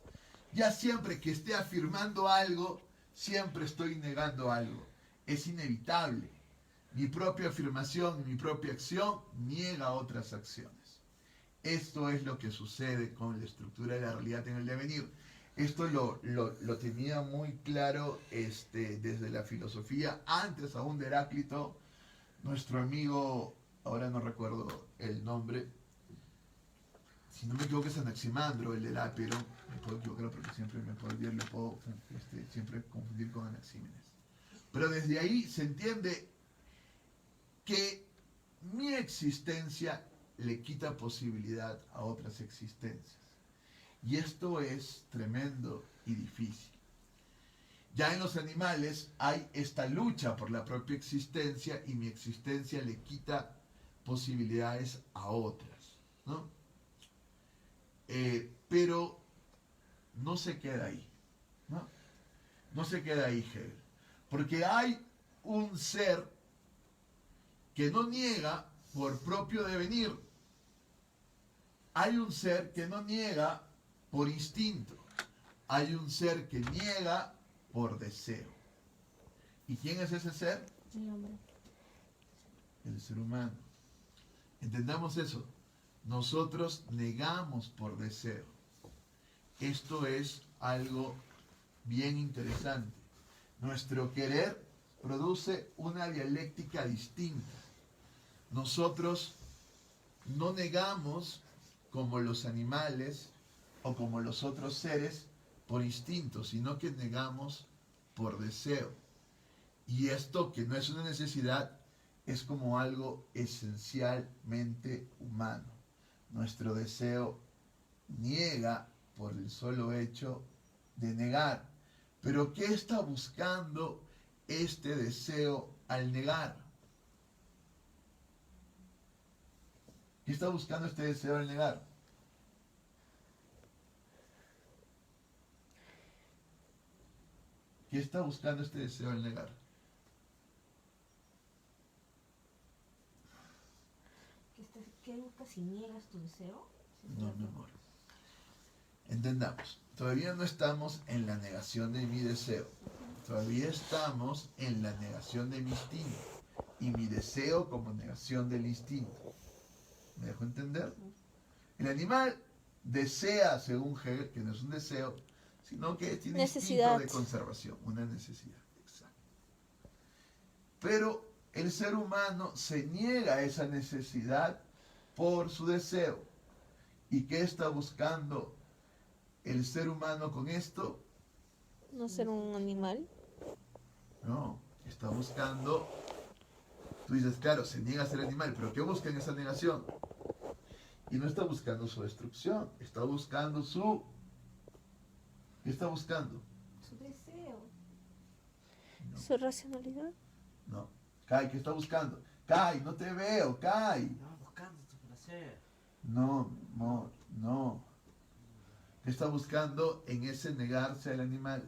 Ya siempre que esté afirmando algo, siempre estoy negando algo. Es inevitable. Mi propia afirmación, mi propia acción niega otras acciones. Esto es lo que sucede con la estructura de la realidad en el devenir. Esto lo tenía muy claro desde la filosofía, antes aún de Heráclito, nuestro amigo, ahora no recuerdo el nombre, si no me equivoco es Anaximandro, el del Ápero, me puedo equivocar porque siempre me puedo siempre confundir con Anaxímenes. Pero desde ahí se entiende que mi existencia le quita posibilidad a otras existencias. Y esto es tremendo y difícil. Ya en los animales hay esta lucha por la propia existencia y mi existencia le quita posibilidades a otras, ¿no? Pero no se queda ahí, ¿no? No se queda ahí, Hegel. Porque hay un ser que no niega por propio devenir. Hay un ser que no niega por instinto. Hay un ser que niega por deseo. ¿Y quién es ese ser? El hombre. El ser humano. Entendamos eso. Nosotros negamos por deseo. Esto es algo bien interesante. Nuestro querer produce una dialéctica distinta. Nosotros no negamos como los animales o como los otros seres por instinto, sino que negamos por deseo. Y esto, que no es una necesidad, es como algo esencialmente humano. Nuestro deseo niega por el solo hecho de negar. Pero ¿qué está buscando este deseo al negar? ¿Qué está buscando este deseo al negar? ¿Qué está buscando este deseo al negar? ¿Qué buscas si niegas tu deseo? No, mi amor. Entendamos, todavía no estamos en la negación de mi deseo. Todavía estamos en la negación de mi instinto. Y mi deseo como negación del instinto. ¿Me dejo entender? El animal desea, según Hegel, que no es un deseo, sino que tiene Necesidad. instinto de conservación, una necesidad. Exacto. Pero el ser humano se niega a esa necesidad por su deseo. ¿Y qué está buscando el ser humano con esto? No ser un animal. No, está buscando... Tú dices, claro, se niega a ser animal, pero ¿qué busca en esa negación? Y no está buscando su destrucción, está buscando su... ¿Qué está buscando? Su deseo. No. Su racionalidad. No. Kai, ¿qué está buscando? Kai, no te veo, Kai. No, buscando tu placer. No, amor, no. ¿Qué está buscando en ese negarse al animal?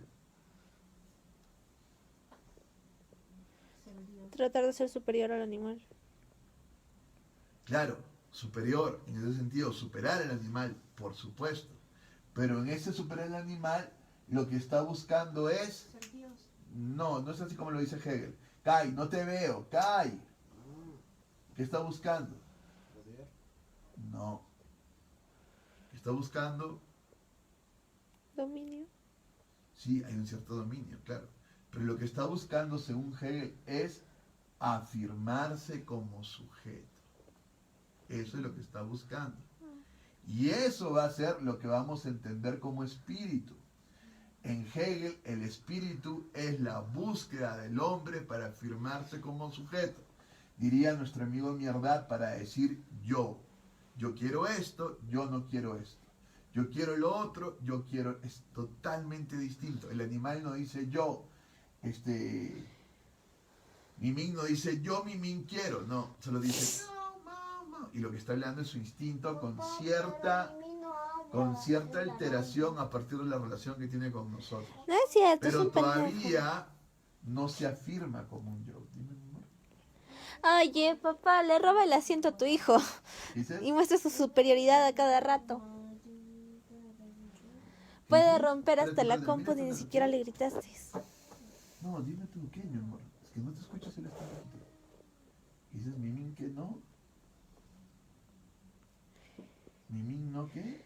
Ser Dios. Tratar de ser superior al animal. Claro, superior, en ese sentido, superar al animal, por supuesto. Pero en ese superar al animal, lo que está buscando es... Ser Dios. No, no es así como lo dice Hegel. Kai, no te veo, Kai. ¿Qué está buscando? Poder. No. ¿Qué está buscando? Dominio. Sí, hay un cierto dominio, claro. Pero lo que está buscando, según Hegel, es afirmarse como sujeto. Eso es lo que está buscando. Y eso va a ser lo que vamos a entender como espíritu. En Hegel, el espíritu es la búsqueda del hombre para afirmarse como sujeto. Diría nuestro amigo Mierdad para decir yo. Yo quiero esto, yo no quiero esto. Yo quiero lo otro, yo quiero... Es totalmente distinto. El animal no dice yo. Mimín no dice yo, Mimín quiero. No, solo dice no. Y lo que está hablando es su instinto con cierta alteración a partir de la relación que tiene con nosotros. No es cierto, es Pero un pendejo. todavía no se afirma como un yo. Dime, amor. Oye, papá, le roba el asiento a tu hijo ¿Dices? y muestra su superioridad a cada rato. Puede romper hasta la compu y ni siquiera le gritaste. No, dime tú, ¿qué, mi amor? Es que no te escuchas el estado. Dices, Mimín, ¿qué no? ¿Mimín no qué?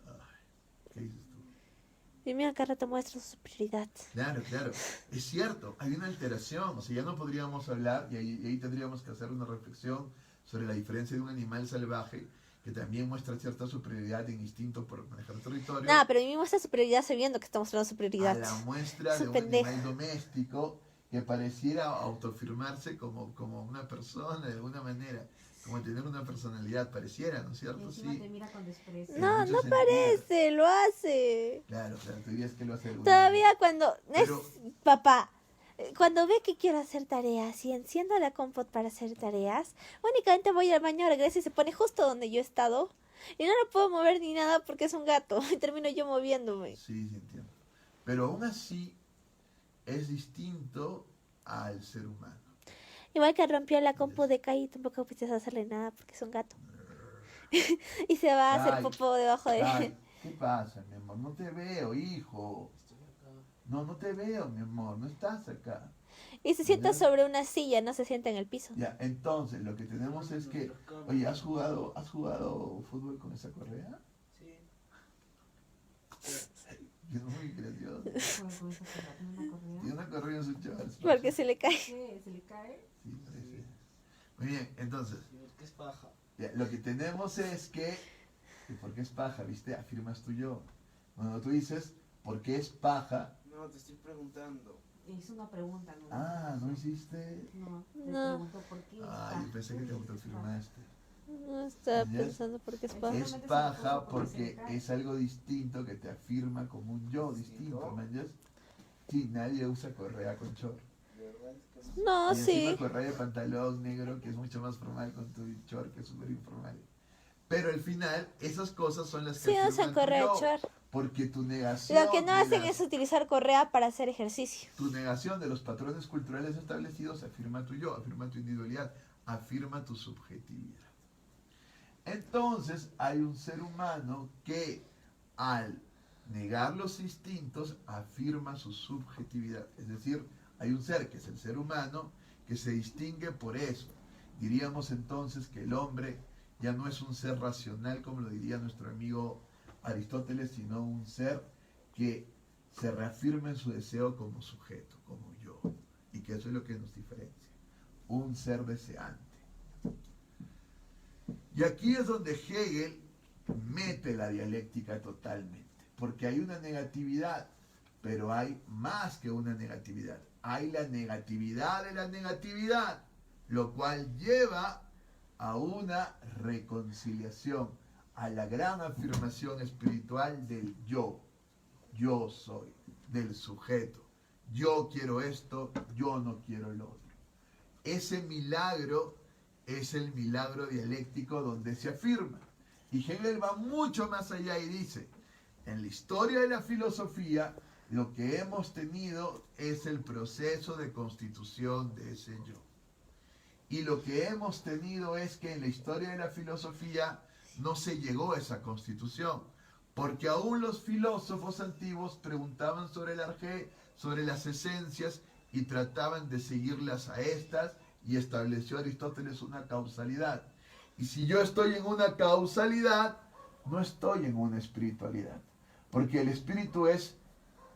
Ay, ¿qué dices tú? Dime a cada rato muestra su superioridad. Claro, claro. Es cierto, hay una alteración. O sea, ya no podríamos hablar, y ahí tendríamos que hacer una reflexión sobre la diferencia de un animal salvaje que también muestra cierta superioridad en instinto por manejar el territorio. No, pero a mí muestra superioridad sabiendo que está mostrando superioridad. A la muestra Es de un un pendejo. animal doméstico que pareciera autoafirmarse como una persona de alguna manera, como tener una personalidad, pareciera, ¿no es Y cierto? encima Sí. te mira con desprecio. En No, muchos no sentidos. parece, lo hace. Claro, tú dirías que lo hace alguna Todavía cuando Pero- papá, cuando ve que quiero hacer tareas y enciendo la compu para hacer tareas, únicamente voy al baño, regresa y se pone justo donde yo he estado. Y no lo puedo mover ni nada porque es un gato. Y termino yo moviéndome. Sí, entiendo. Pero aún así es distinto al ser humano. Igual que rompió la compu de Kai y tampoco pudiste hacerle nada porque es un gato. Y se va a hacer Ay, popó debajo de Ay, ¿qué pasa, mi amor? No te veo, hijo. No te veo, mi amor. No estás acá. Y se sienta sobre una silla, no se sienta en el piso. Ya, entonces lo que tenemos es que, oye, ¿has jugado fútbol con esa correa? Sí. Es muy gracioso. Juega con esa correa, tiene una correa. Tiene una correa en su chaval. Porque se le cae. ¿Qué? ¿Se le cae? Sí, parece. Muy bien, entonces, ¿Qué es paja? ya, lo que tenemos es que, ¿por qué es paja? ¿Viste? Afirmas tú y yo. Cuando tú dices, ¿por qué es paja? No, te estoy preguntando. Es una pregunta, ¿no? Ah, ¿no hiciste? No, te No. pregunto por qué. Ah, yo pensé que te autoafirmaste. No estaba ¿Ya? pensando por qué es paja. Es paja porque es algo distinto que te afirma como un yo distinto, ¿me entiendes? Sí, nadie usa correa con short. De verdad es que no. No, Y encima sí. correa de pantalón negro, que es mucho más formal, con tu short, que es súper informal. Pero al final, esas cosas son las que Sí, usan afirman tu correa yo, short. porque tu negación Lo que no de hacen las- es utilizar correa para hacer ejercicio. tu negación de los patrones culturales establecidos afirma tu yo, afirma tu individualidad, afirma tu subjetividad. Entonces hay un ser humano que al negar los instintos afirma su subjetividad. Es decir, hay un ser que es el ser humano que se distingue por eso. Diríamos entonces que el hombre ya no es un ser racional como lo diría nuestro amigo Aristóteles, sino un ser que se reafirma en su deseo como sujeto, como yo. Y que eso es lo que nos diferencia. Un ser deseante. Y aquí es donde Hegel mete la dialéctica totalmente, porque hay una negatividad, pero hay más que una negatividad. Hay la negatividad de la negatividad, lo cual lleva a una reconciliación, a la gran afirmación espiritual del yo. Yo soy, del sujeto. Yo quiero esto, yo no quiero lo otro. Ese milagro es el milagro dialéctico donde se afirma. Y Hegel va mucho más allá y dice, en la historia de la filosofía, lo que hemos tenido es el proceso de constitución de ese yo. Y lo que hemos tenido es que en la historia de la filosofía no se llegó a esa constitución, porque aún los filósofos antiguos preguntaban sobre el arjé, sobre las esencias, y trataban de seguirlas a estas, y estableció Aristóteles una causalidad. Y si yo estoy en una causalidad, no estoy en una espiritualidad. Porque el espíritu es,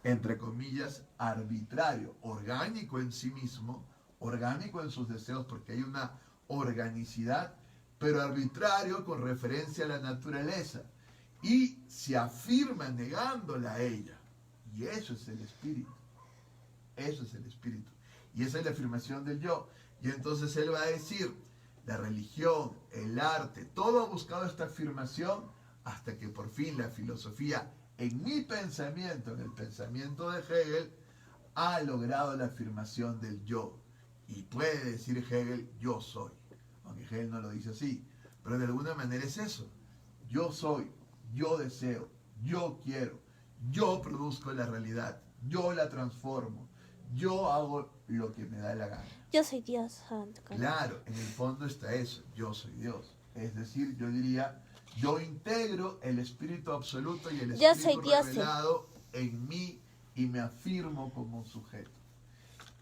entre comillas, arbitrario, orgánico en sí mismo, orgánico en sus deseos, porque hay una organicidad, pero arbitrario con referencia a la naturaleza. Y se afirma negándola a ella. Y eso es el espíritu. Eso es el espíritu. Y esa es la afirmación del yo. Y entonces él va a decir, la religión, el arte, todo ha buscado esta afirmación hasta que por fin la filosofía, en mi pensamiento, en el pensamiento de Hegel, ha logrado la afirmación del yo. Y puede decir Hegel, yo soy. Aunque Hegel no lo dice así. Pero de alguna manera es eso. Yo soy, yo deseo, yo quiero, yo produzco la realidad, yo la transformo, yo hago lo que me da la gana. Yo soy Dios. Claro, en el fondo está eso, yo soy Dios. Es decir, yo diría, yo integro el espíritu absoluto y el Yo espíritu soy Dios, revelado en mí y me afirmo como un sujeto.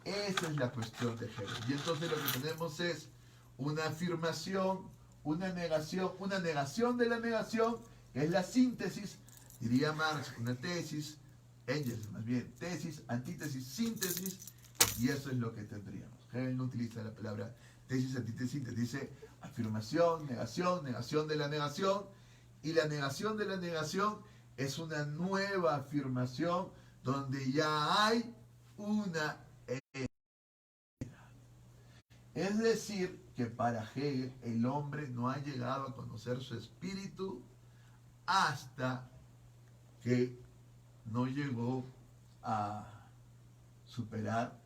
Esa es la cuestión de Hegel. Y entonces lo que tenemos es una afirmación, una negación de la negación, que es la síntesis, diría Marx, una tesis, Engels más bien, tesis, antítesis, síntesis, y eso es lo que tendríamos. Hegel no utiliza la palabra tesis, antítesis, síntesis, dice afirmación, negación de la negación, y la negación de la negación es una nueva afirmación donde ya hay una es decir, que para Hegel el hombre no ha llegado a conocer su espíritu hasta que no llegó a superar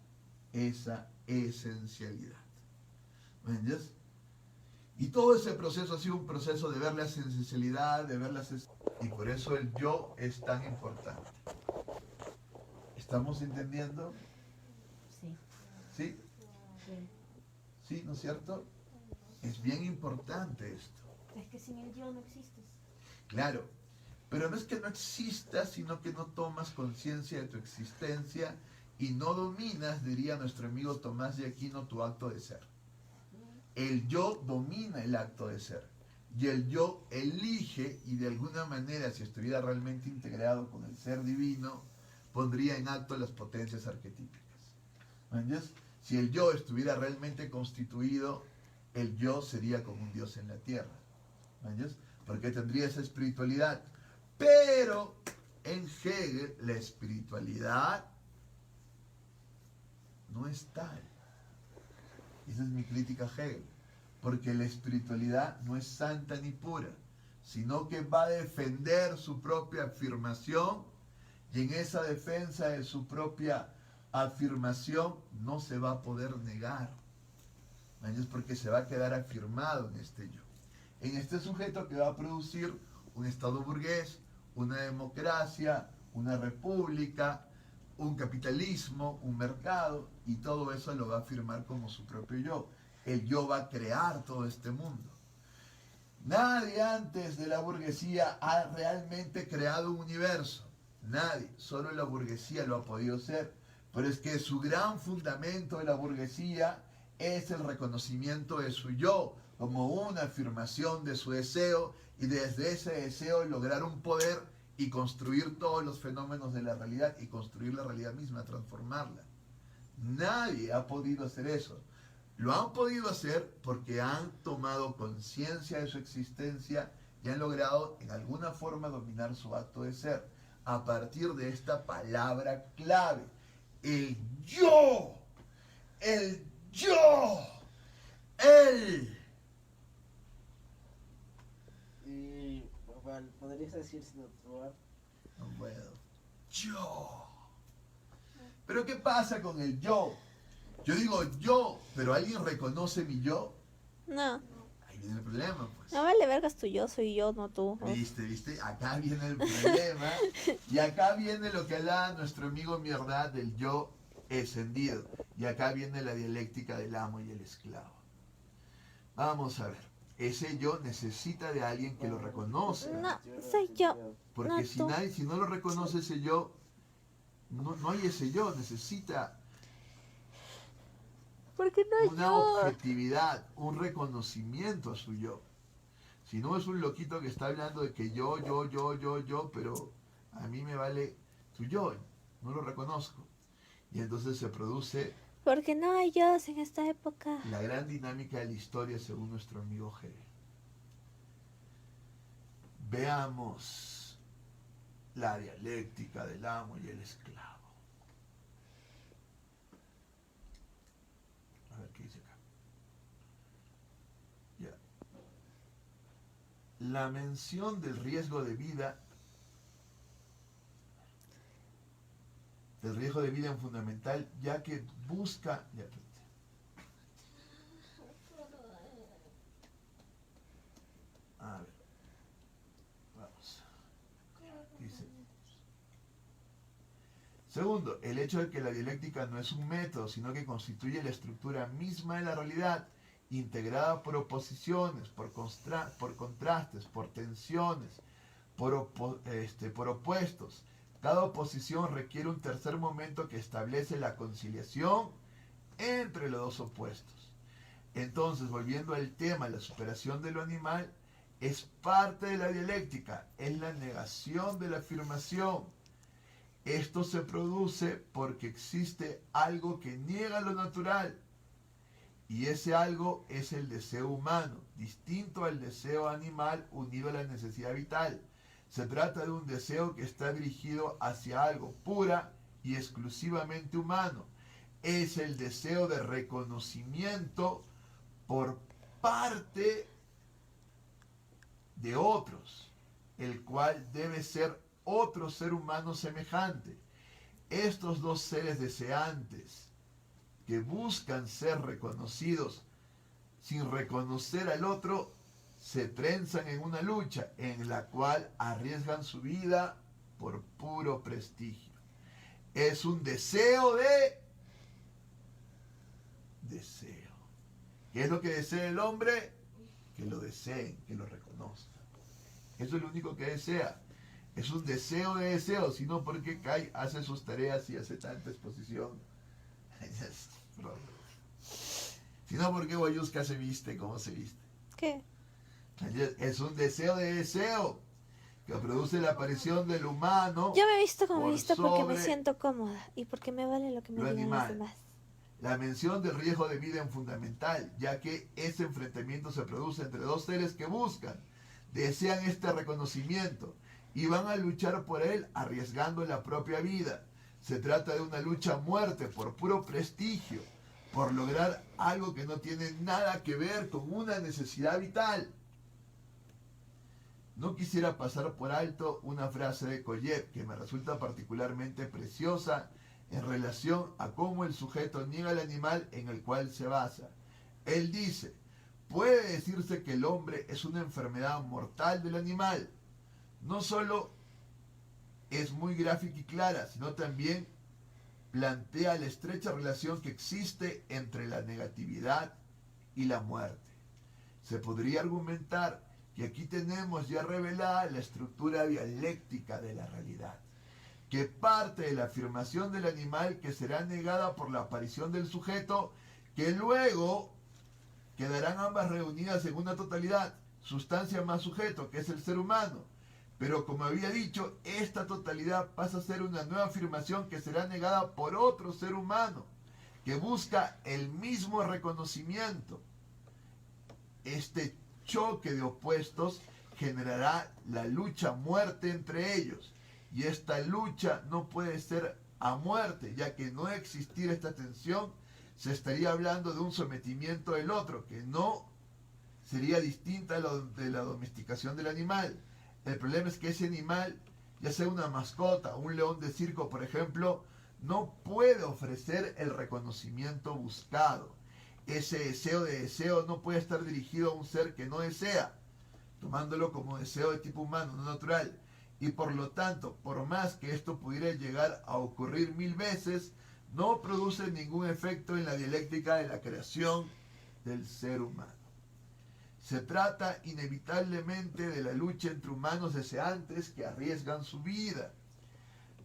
esa esencialidad. ¿Me entiendes? Y todo ese proceso ha sido un proceso de ver la esencialidad, de ver y por eso el yo es tan importante. ¿Estamos entendiendo? Sí. ¿Sí? Sí. ¿Sí? ¿No es cierto? Es bien importante esto. Es que sin el yo no existes. Claro, pero no es que no existas, sino que no tomas conciencia de tu existencia y no dominas, diría nuestro amigo Tomás de Aquino, tu acto de ser. El yo domina el acto de ser y el yo elige y de alguna manera, si estuviera realmente integrado con el ser divino, pondría en acto las potencias arquetípicas. ¿Me entiendes? Si el yo estuviera realmente constituido, el yo sería como un Dios en la tierra. ¿Me entiendes? Porque tendría esa espiritualidad. Pero en Hegel la espiritualidad no es tal. Esa es mi crítica a Hegel. Porque la espiritualidad no es santa ni pura, sino que va a defender su propia afirmación y en esa defensa de su propia afirmación no se va a poder negar. ¿Me Porque se va a quedar afirmado en este yo. En este sujeto que va a producir un Estado burgués, una democracia, una república, un capitalismo, un mercado, y todo eso lo va a afirmar como su propio yo. El yo va a crear todo este mundo. Nadie antes de la burguesía ha realmente creado un universo. Nadie, solo la burguesía lo ha podido hacer. Pero es que su gran fundamento de la burguesía es el reconocimiento de su yo como una afirmación de su deseo y desde ese deseo lograr un poder y construir todos los fenómenos de la realidad y construir la realidad misma, transformarla. Nadie ha podido hacer eso. Lo han podido hacer porque han tomado conciencia de su existencia y han logrado en alguna forma dominar su acto de ser a partir de esta palabra clave. El yo, el yo, el. Y bueno, podrías decir sin otro lugar. No puedo. Yo. Pero ¿qué pasa con el yo? Yo digo yo, pero ¿alguien reconoce mi yo? No. Ahí viene el problema, pues. No vale vergas tu yo, soy yo, no tú. ¿Viste? Acá viene el problema. Y acá viene lo que habla nuestro amigo Mierda del yo escendido. Y acá viene la dialéctica del amo y el esclavo. Vamos a ver. Ese yo necesita de alguien que lo reconozca. No, soy yo. Porque no si tú. no lo reconoce ese yo, no hay ese yo. Necesita Porque no una yo. objetividad, un reconocimiento a su yo. Si no es un loquito que está hablando de que yo, pero A mí me vale tu yo, no lo reconozco. Y entonces se produce Porque no hay yo en esta época. la gran dinámica de la historia según nuestro amigo G. Veamos la dialéctica del amo y el esclavo. A ver qué dice acá. Ya. La mención del riesgo de vida, en fundamental, ya que busca... Ya, a ver. Vamos. Dice. Segundo, el hecho de que la dialéctica no es un método, sino que constituye la estructura misma de la realidad, integrada por oposiciones, por contrastes, por tensiones, por opuestos. Cada oposición requiere un tercer momento que establece la conciliación entre los dos opuestos. Entonces, volviendo al tema, la superación de lo animal es parte de la dialéctica, es la negación de la afirmación. Esto se produce porque existe algo que niega lo natural, y ese algo es el deseo humano, distinto al deseo animal unido a la necesidad vital. Se trata de un deseo que está dirigido hacia algo pura y exclusivamente humano. Es el deseo de reconocimiento por parte de otros, el cual debe ser otro ser humano semejante. Estos dos seres deseantes que buscan ser reconocidos sin reconocer al otro, se trenzan en una lucha en la cual arriesgan su vida por puro prestigio. Es un deseo de deseo. ¿Qué es lo que desea el hombre? Que lo deseen, que lo reconozcan. Eso es lo único que desea. Es un deseo de deseo, sino porque Kai hace sus tareas y hace tanta exposición. Sino porque Boyuska se viste como se viste. ¿Qué? Es un deseo de deseo que produce la aparición del humano. Yo me he visto como me he por visto porque me sobre siento cómoda y porque me vale lo que me lo digan los animal. demás. La mención del riesgo de vida en fundamental, ya que ese enfrentamiento se produce entre dos seres que buscan, desean este reconocimiento y van a luchar por él arriesgando la propia vida. Se trata de una lucha a muerte por puro prestigio, por lograr algo que no tiene nada que ver con una necesidad vital. No quisiera pasar por alto una frase de Koyev que me resulta particularmente preciosa en relación a cómo el sujeto niega el animal en el cual se basa. Él dice, puede decirse que el hombre es una enfermedad mortal del animal. No solo es muy gráfica y clara, sino también plantea la estrecha relación que existe entre la negatividad y la muerte. Se podría argumentar que aquí tenemos ya revelada la estructura dialéctica de la realidad, que parte de la afirmación del animal que será negada por la aparición del sujeto, que luego quedarán ambas reunidas en una totalidad, sustancia más sujeto, que es el ser humano. Pero como había dicho, esta totalidad pasa a ser una nueva afirmación que será negada por otro ser humano, que busca el mismo reconocimiento. Este choque de opuestos generará la lucha a muerte entre ellos. Y esta lucha no puede ser a muerte, ya que no existir esta tensión, se estaría hablando de un sometimiento del otro, que no sería distinta de la domesticación del animal. El problema es que ese animal, ya sea una mascota, un león de circo, por ejemplo, no puede ofrecer el reconocimiento buscado. Ese deseo de deseo no puede estar dirigido a un ser que no desea, tomándolo como deseo de tipo humano, no natural. Y por lo tanto, por más que esto pudiera llegar a ocurrir 1000 veces, no produce ningún efecto en la dialéctica de la creación del ser humano. Se trata inevitablemente de la lucha entre humanos deseantes que arriesgan su vida.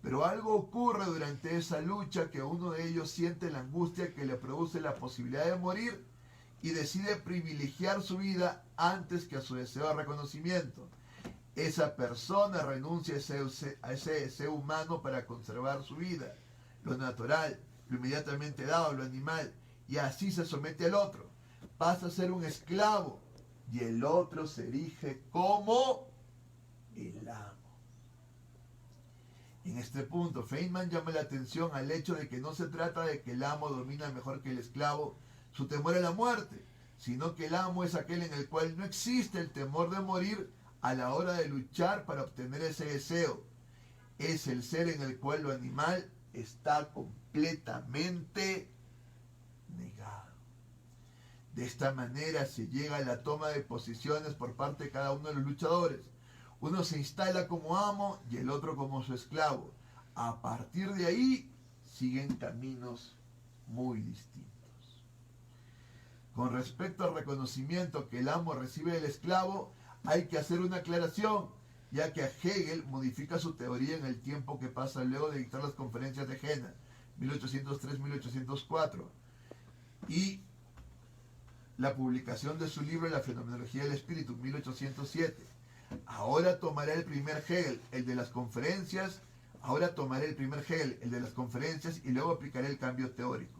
Pero algo ocurre durante esa lucha, que uno de ellos siente la angustia que le produce la posibilidad de morir y decide privilegiar su vida antes que a su deseo de reconocimiento. esa persona renuncia a ese deseo humano para conservar su vida, lo natural, lo inmediatamente dado, lo animal, y así se somete al otro. Pasa a ser un esclavo y el otro se erige como el amo. En este punto, Feynman llama la atención al hecho de que no se trata de que el amo domina mejor que el esclavo su temor a la muerte, sino que el amo es aquel en el cual no existe el temor de morir a la hora de luchar para obtener ese deseo. Es el ser en el cual lo animal está completamente negado. De esta manera se llega a la toma de posiciones por parte de cada uno de los luchadores. Uno se instala como amo y el otro como su esclavo. A partir de ahí siguen caminos muy distintos. Con respecto al reconocimiento que el amo recibe del esclavo, hay que hacer una aclaración, ya que Hegel modifica su teoría en el tiempo que pasa luego de dictar las conferencias de Jena, 1803-1804, y la publicación de su libro La fenomenología del espíritu, 1807. Ahora tomará el primer Hegel, el de las conferencias, y luego aplicaré el cambio teórico.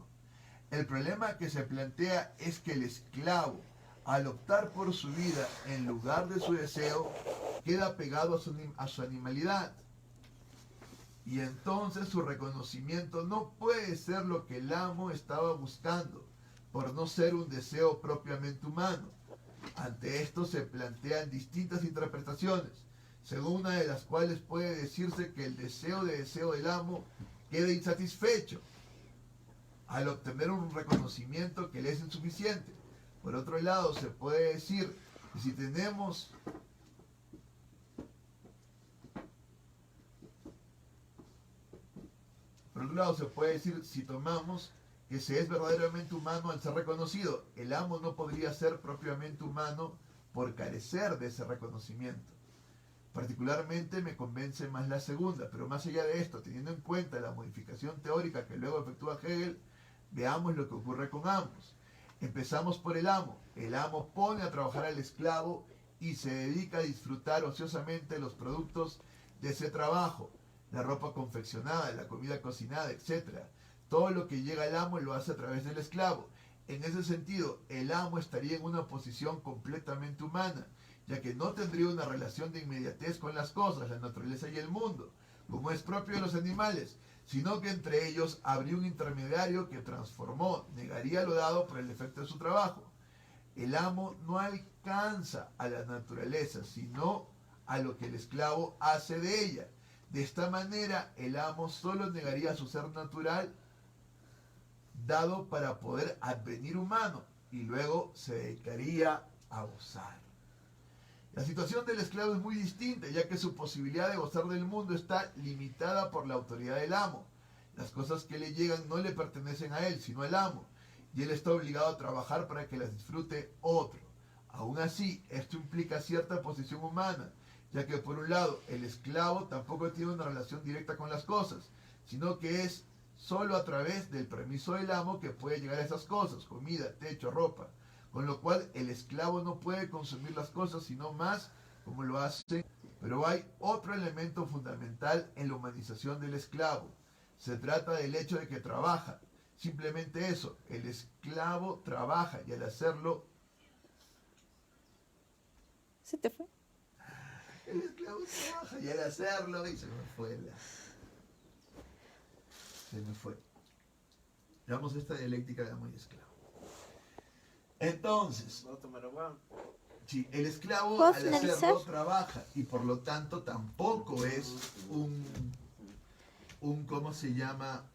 El problema que se plantea es que el esclavo, al optar por su vida en lugar de su deseo, queda pegado a su animalidad. Y entonces su reconocimiento no puede ser lo que el amo estaba buscando, por no ser un deseo propiamente humano. Ante esto se plantean distintas interpretaciones, según una de las cuales puede decirse que el deseo del amo queda insatisfecho al obtener un reconocimiento que le es insuficiente. Por otro lado, se puede decir que si tomamos que se es verdaderamente humano al ser reconocido, el amo no podría ser propiamente humano por carecer de ese reconocimiento. Particularmente me convence más la segunda, pero más allá de esto, teniendo en cuenta la modificación teórica que luego efectúa Hegel, veamos lo que ocurre con ambos. Empezamos por el amo. El amo pone a trabajar al esclavo y se dedica a disfrutar ociosamente los productos de ese trabajo, la ropa confeccionada, la comida cocinada, etc. Todo lo que llega al amo lo hace a través del esclavo. En ese sentido, el amo estaría en una posición completamente humana, ya que no tendría una relación de inmediatez con las cosas, la naturaleza y el mundo, como es propio de los animales, sino que entre ellos habría un intermediario que negaría lo dado por el efecto de su trabajo. El amo no alcanza a la naturaleza, sino a lo que el esclavo hace de ella. De esta manera, el amo solo negaría su ser natural dado para poder advenir humano y luego se dedicaría a gozar. La situación del esclavo es muy distinta, ya que su posibilidad de gozar del mundo está limitada por la autoridad del amo. Las cosas que le llegan no le pertenecen a él, sino al amo, y él está obligado a trabajar para que las disfrute otro. Aún así, esto implica cierta posición humana, ya que por un lado, el esclavo tampoco tiene una relación directa con las cosas, sino que es solo a través del permiso del amo que puede llegar a esas cosas, comida, techo, ropa. Con lo cual el esclavo no puede consumir las cosas sino más como lo hace. Pero hay otro elemento fundamental en la humanización del esclavo. Se trata del hecho de que trabaja. Simplemente eso, el esclavo trabaja y al hacerlo... ¿Se te fue? El esclavo trabaja y al hacerlo... Y se me fue. Veamos esta dialéctica de amo y esclavo. Entonces, sí, el esclavo al hacerlo trabaja y por lo tanto tampoco es ¿cómo se llama?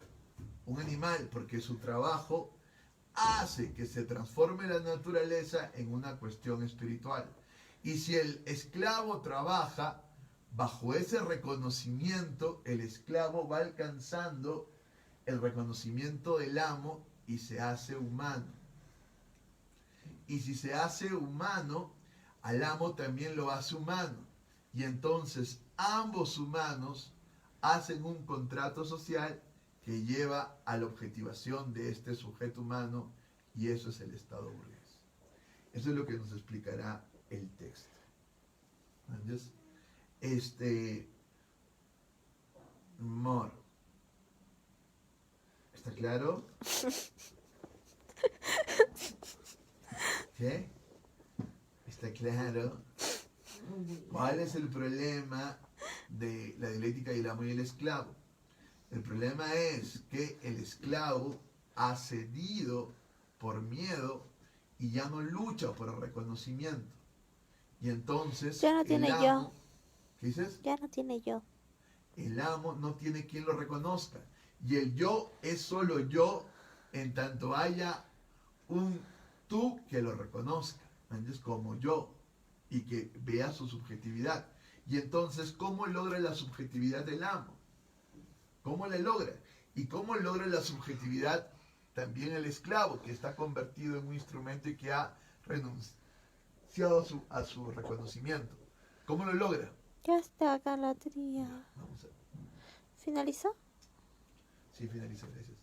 Un animal, porque su trabajo hace que se transforme la naturaleza en una cuestión espiritual. Y si el esclavo trabaja, bajo ese reconocimiento, el esclavo va alcanzando el reconocimiento del amo y se hace humano. Y si se hace humano, al amo también lo hace humano. Y entonces ambos humanos hacen un contrato social que lleva a la objetivación de este sujeto humano, y eso es el Estado burgués. Eso es lo que nos explicará el texto. ¿Entiendes? More. ¿Está claro? ¿Qué? ¿Está claro? ¿Cuál es el problema de la dialéctica del amo y el esclavo? El problema es que el esclavo ha cedido por miedo y ya no lucha por el reconocimiento. Y entonces Ya no tiene el yo. amo, ¿qué dices? Ya no tiene yo. El amo no tiene quien lo reconozca. Y el yo es solo yo en tanto haya un tú que lo reconozca. ¿Entiendes? Como yo. Y que vea su subjetividad. Y entonces, ¿cómo logra la subjetividad del amo? ¿Cómo la logra? ¿Y cómo logra la subjetividad también el esclavo, que está convertido en un instrumento y que ha renunciado a su reconocimiento? ¿Cómo lo logra? Ya está, Galatría. Vamos a... ¿Finalizó? Sí, finaliza, gracias.